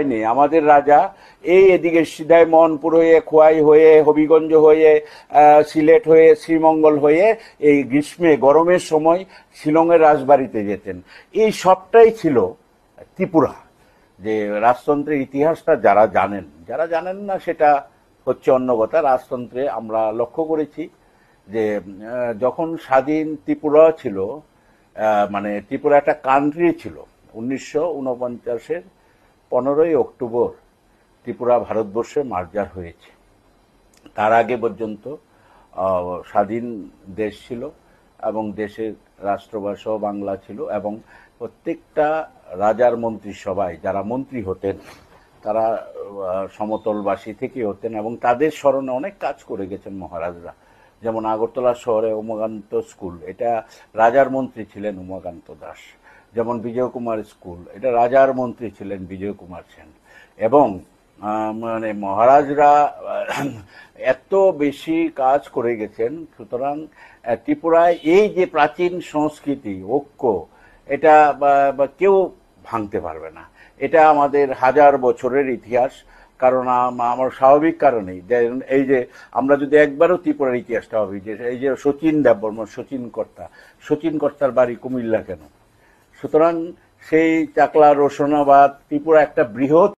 নেই। আমাদের রাজা এই এদিকে সিধাই মনপুর হয়ে, খোয়াই হয়ে, হবিগঞ্জ হয়ে, সিলেট হয়ে, শ্রীমঙ্গল হয়ে এই গ্রীষ্মে গরমের সময় শিলংয়ের রাজবাড়িতে যেতেন। এই সবটাই ছিল ত্রিপুরা। যে রাজতন্ত্রের ইতিহাসটা যারা জানেন, যারা জানেন না সেটা হচ্ছে অন্য কথা। রাজতন্ত্রে আমরা লক্ষ্য করেছি যে যখন স্বাধীন ত্রিপুরা ছিল, মানে ত্রিপুরা একটা কান্ট্রি ছিল 1949-এর 15ই অক্টোবর ত্রিপুরা ভারতবর্ষে মার্জার হয়েছে। তার আগে পর্যন্ত স্বাধীন দেশ ছিল এবং দেশের রাষ্ট্রভাষাও বাংলা ছিল, এবং প্রত্যেকটা রাজার মন্ত্রিসভায় যারা মন্ত্রী হতেন তারা সমতলবাসী থেকে হতেন, এবং তাদের স্মরণে অনেক কাজ করে গেছেন মহারাজরা। যেমন আগরতলা শহরে উমাকান্ত স্কুল, এটা রাজার মন্ত্রী ছিলেন উমাকান্ত দাস। যেমন বিজয় কুমার স্কুল, এটা রাজার মন্ত্রী ছিলেন বিজয় কুমার সেন। এবং মানে মহারাজরা এত বেশি কাজ করে গেছেন। সুতরাং ত্রিপুরায় এই যে প্রাচীন সংস্কৃতি, ঐক্য, এটা কেউ ভাঙতে পারবে না। এটা আমাদের হাজার বছরের ইতিহাস। কারণ আমার স্বাভাবিক কারণেই এই যে আমরা যদি একবারও ত্রিপুরার ইতিহাসটা ভাবি, যে এই যে শচীন দেববর্মন, শচীন কর্তার বাড়ি কুমিল্লা কেন? সুতরাং সেই চাকলা, রোশনাবাদ, ত্রিপুরা একটা বৃহৎ